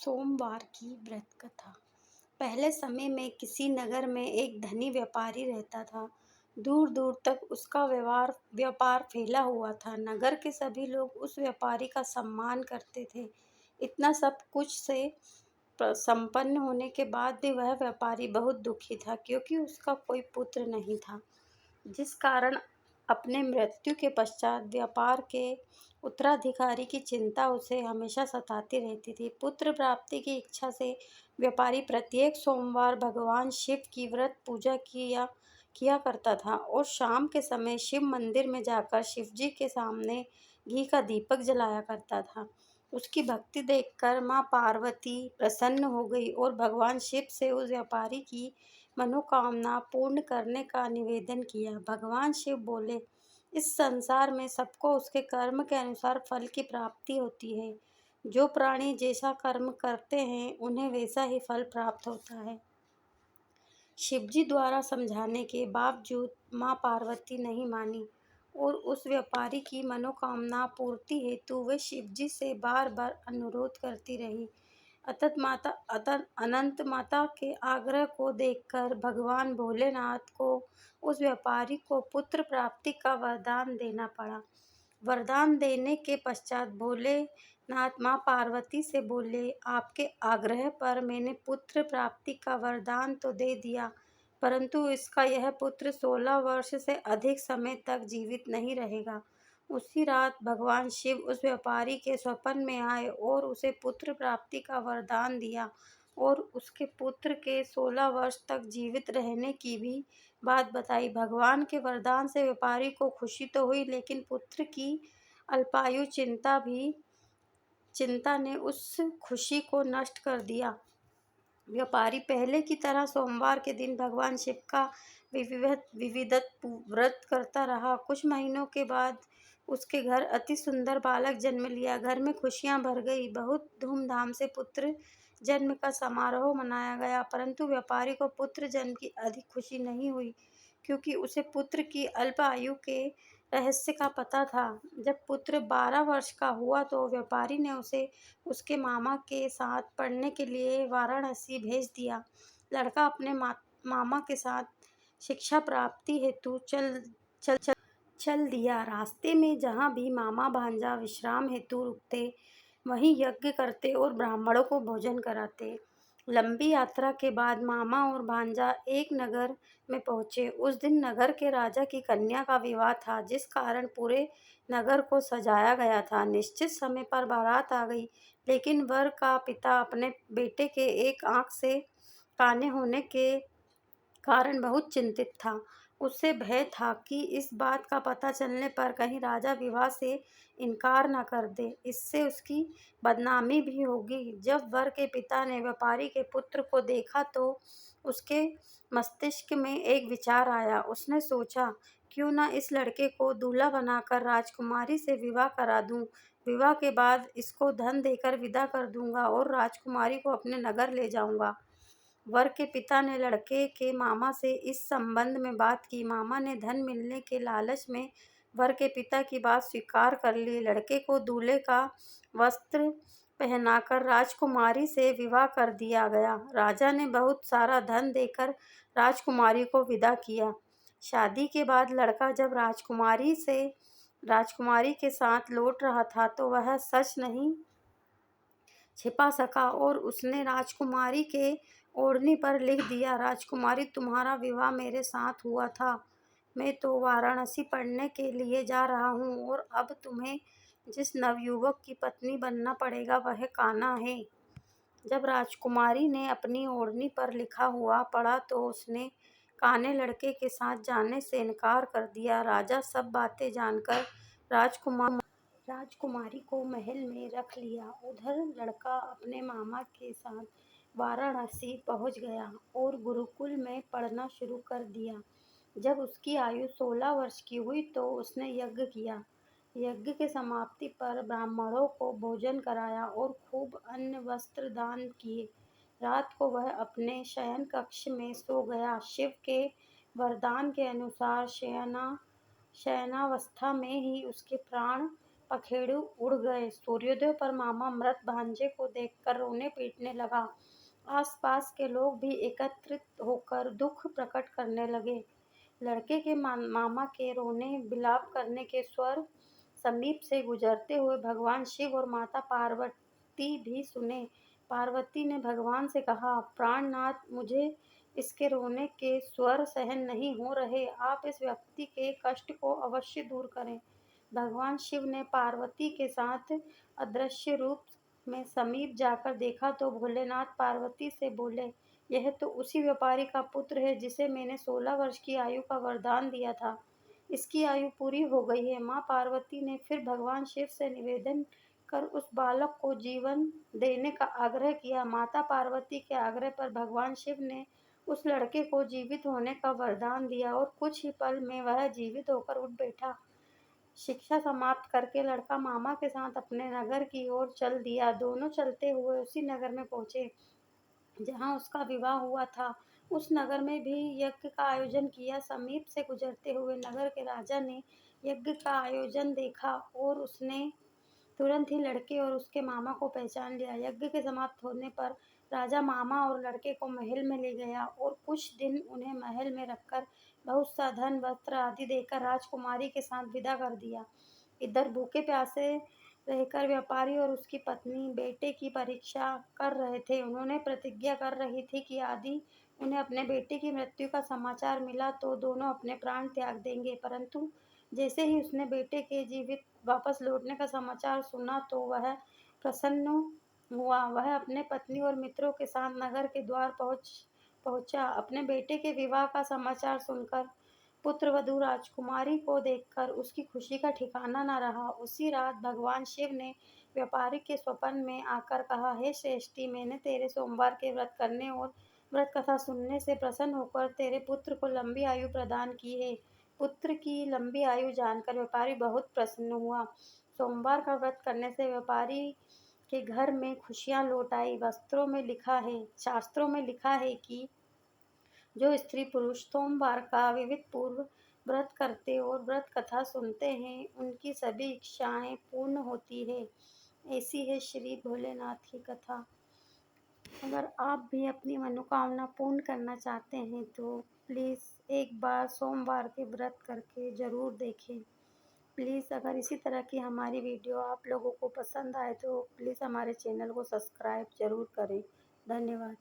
सोमवार की व्रत कथा। पहले समय में किसी नगर में एक धनी व्यापारी रहता था। दूर दूर तक उसका व्यवहार व्यापार फैला हुआ था। नगर के सभी लोग उस व्यापारी का सम्मान करते थे। इतना सब कुछ से संपन्न होने के बाद भी वह व्यापारी बहुत दुखी था, क्योंकि उसका कोई पुत्र नहीं था, जिस कारण अपने मृत्यु के पश्चात व्यापार के उत्तराधिकारी की चिंता उसे हमेशा सताती रहती थी। पुत्र प्राप्ति की इच्छा से व्यापारी प्रत्येक सोमवार भगवान शिव की व्रत पूजा किया करता था और शाम के समय शिव मंदिर में जाकर शिव जी के सामने घी का दीपक जलाया करता था। उसकी भक्ति देखकर माँ पार्वती प्रसन्न हो गई और भगवान शिव से उस व्यापारी की मनोकामना पूर्ण करने का निवेदन किया। भगवान शिव बोले, इस संसार में सबको उसके कर्म के अनुसार फल की प्राप्ति होती है। जो प्राणी जैसा कर्म करते हैं उन्हें वैसा ही फल प्राप्त होता है। शिवजी द्वारा समझाने के बावजूद माँ पार्वती नहीं मानी और उस व्यापारी की मनोकामना पूर्ति हेतु वे शिवजी से बार बार अनुरोध करती रही। अनंत माता के आग्रह को देखकर भगवान भोलेनाथ को उस व्यापारी को पुत्र प्राप्ति का वरदान देना पड़ा। वरदान देने के पश्चात भोलेनाथ माँ पार्वती से बोले, आपके आग्रह पर मैंने पुत्र प्राप्ति का वरदान तो दे दिया, परंतु इसका यह पुत्र 16 वर्ष से अधिक समय तक जीवित नहीं रहेगा। उसी रात भगवान शिव उस व्यापारी के स्वप्न में आए और उसे पुत्र प्राप्ति का वरदान दिया और उसके पुत्र के 16 वर्ष तक जीवित रहने की भी बात बताई। भगवान के वरदान से व्यापारी को खुशी तो हुई, लेकिन पुत्र की अल्पायु चिंता ने उस खुशी को नष्ट कर दिया। व्यापारी पहले की तरह सोमवार के दिन भगवान शिव का विविधत व्रत करता रहा। कुछ महीनों के बाद उसके घर अति सुंदर बालक जन्म लिया। घर में खुशियां भर गई। बहुत धूमधाम से पुत्र जन्म का समारोह मनाया गया, परंतु व्यापारी को पुत्र जन्म की अधिक खुशी नहीं हुई, क्योंकि उसे पुत्र की अल्प आयु के रहस्य का पता था। जब पुत्र 12 वर्ष का हुआ तो व्यापारी ने उसे उसके मामा के साथ पढ़ने के लिए वाराणसी भेज दिया। लड़का अपने मामा के साथ शिक्षा प्राप्ति हेतु चल दिया। रास्ते में जहाँ भी मामा भांजा विश्राम हेतु रुकते, वहीं यज्ञ करते और ब्राह्मणों को भोजन कराते। लंबी यात्रा के बाद मामा और भांजा एक नगर में पहुंचे। उस दिन नगर के राजा की कन्या का विवाह था, जिस कारण पूरे नगर को सजाया गया था। निश्चित समय पर बारात आ गई, लेकिन वर का पिता अपने बेटे के एक आंख से काने होने के कारण बहुत चिंतित था। उसे भय था कि इस बात का पता चलने पर कहीं राजा विवाह से इनकार न कर दे, इससे उसकी बदनामी भी होगी। जब वर के पिता ने व्यापारी के पुत्र को देखा तो उसके मस्तिष्क में एक विचार आया। उसने सोचा, क्यों न इस लड़के को दूल्हा बनाकर राजकुमारी से विवाह करा दूं। विवाह के बाद इसको धन देकर विदा कर दूंगा और राजकुमारी को अपने नगर ले जाऊंगा। वर के पिता ने लड़के के मामा से इस संबंध में बात की। मामा ने धन मिलने के लालच में वर के पिता की बात स्वीकार कर ली। लड़के को दूल्हे का वस्त्र पहनाकर राजकुमारी से विवाह कर दिया गया। राजा ने बहुत सारा धन देकर राजकुमारी को विदा किया। शादी के बाद लड़का जब राजकुमारी के साथ लौट रहा था तो वह सच नहीं छिपा सका और उसने राजकुमारी के ओढ़नी पर लिख दिया, राजकुमारी तुम्हारा विवाह मेरे साथ हुआ था। मैं तो वाराणसी पढ़ने के लिए जा रहा हूँ और अब तुम्हें जिस नवयुवक की पत्नी बनना पड़ेगा वह कान्हा है। जब राजकुमारी ने अपनी ओढ़नी पर लिखा हुआ पढ़ा तो उसने काने लड़के के साथ जाने से इनकार कर दिया। राजा सब बातें जानकर राजकुमारी को महल में रख लिया। उधर लड़का अपने मामा के साथ वाराणसी पहुंच गया और गुरुकुल में पढ़ना शुरू कर दिया। जब उसकी आयु 16 वर्ष की हुई तो उसने यज्ञ किया। यज्ञ के समाप्ति पर ब्राह्मणों को भोजन कराया और खूब अन्न वस्त्र दान किए। रात को वह अपने शयन कक्ष में सो गया। शिव के वरदान के अनुसार शयनावस्था में ही उसके प्राण पखेरु उड़ गए। सूर्योदय पर मामा मृत भांजे को देखकर रोने पीटने लगा। आसपास के लोग भी एकत्रित होकर दुख प्रकट करने लगे। लड़के के मामा के रोने विलाप करने के स्वर समीप से गुजरते हुए भगवान शिव और माता पार्वती भी सुने। पार्वती ने भगवान से कहा, प्राणनाथ, मुझे इसके रोने के स्वर सहन नहीं हो रहे, आप इस व्यक्ति के कष्ट को अवश्य दूर करें। भगवान शिव ने पार्वती के साथ अदृश्य रूप में समीप जाकर देखा तो भोलेनाथ पार्वती से बोले, यह तो उसी व्यापारी का पुत्र है जिसे मैंने 16 वर्ष की आयु का वरदान दिया था। इसकी आयु पूरी हो गई है। माँ पार्वती ने फिर भगवान शिव से निवेदन कर उस बालक को जीवन देने का आग्रह किया। माता पार्वती के आग्रह पर भगवान शिव ने उस लड़के को जीवित होने का वरदान दिया और कुछ ही पल में वह जीवित होकर उठ बैठा। शिक्षा समाप्त करके लड़का मामा के साथ अपने नगर की ओर चल दिया। दोनों चलते हुए उसी नगर में पहुंचे जहां उसका विवाह हुआ था। उस नगर में भी यज्ञ का आयोजन किया। समीप से गुजरते हुए नगर के राजा ने यज्ञ का आयोजन देखा और उसने तुरंत ही लड़के और उसके मामा को पहचान लिया। यज्ञ के समाप्त होने पर राजा मामा और लड़के को महल में ले गया और कुछ दिन उन्हें महल में रखकर बहुत सा धन वस्त्र आदि देकर राजकुमारी के साथ विदा कर दिया। इधर भूखे प्यासे रहकर व्यापारी और उसकी पत्नी बेटे की परीक्षा कर रहे थे। उन्होंने प्रतिज्ञा कर रही थी कि यदि उन्हें अपने बेटे की मृत्यु का समाचार मिला तो दोनों अपने प्राण त्याग देंगे। परंतु जैसे ही उसने बेटे के जीवित वापस लौटने का समाचार सुना तो वह प्रसन्न हुआ। वह अपने पत्नी और मित्रों के साथ नगर के द्वार पहुंचा। अपने बेटे के विवाह का समाचार सुनकर पुत्रवधू राजकुमारी को देखकर उसकी खुशी का ठिकाना न रहा। उसी रात भगवान शिव ने व्यापारी के स्वप्न में आकर कहा, हे श्रेष्ठी, मैंने तेरे सोमवार के व्रत करने और व्रत कथा सुनने से प्रसन्न होकर तेरे पुत्र को लंबी आयु प्रदान की है। पुत्र की लंबी आयु जानकर व्यापारी बहुत प्रसन्न हुआ। सोमवार का व्रत करने से व्यापारी के घर में खुशियां लौट आई। शास्त्रों में लिखा है कि जो स्त्री पुरुष सोमवार का विधिपूर्वक पूर्व व्रत करते और व्रत कथा सुनते हैं, उनकी सभी इच्छाएं पूर्ण होती है। ऐसी है श्री भोलेनाथ की कथा। अगर आप भी अपनी मनोकामना पूर्ण करना चाहते हैं तो प्लीज़ एक बार सोमवार के व्रत करके ज़रूर देखें। प्लीज़ अगर इसी तरह की हमारी वीडियो आप लोगों को पसंद आए तो प्लीज़ हमारे चैनल को सब्सक्राइब ज़रूर करें। धन्यवाद।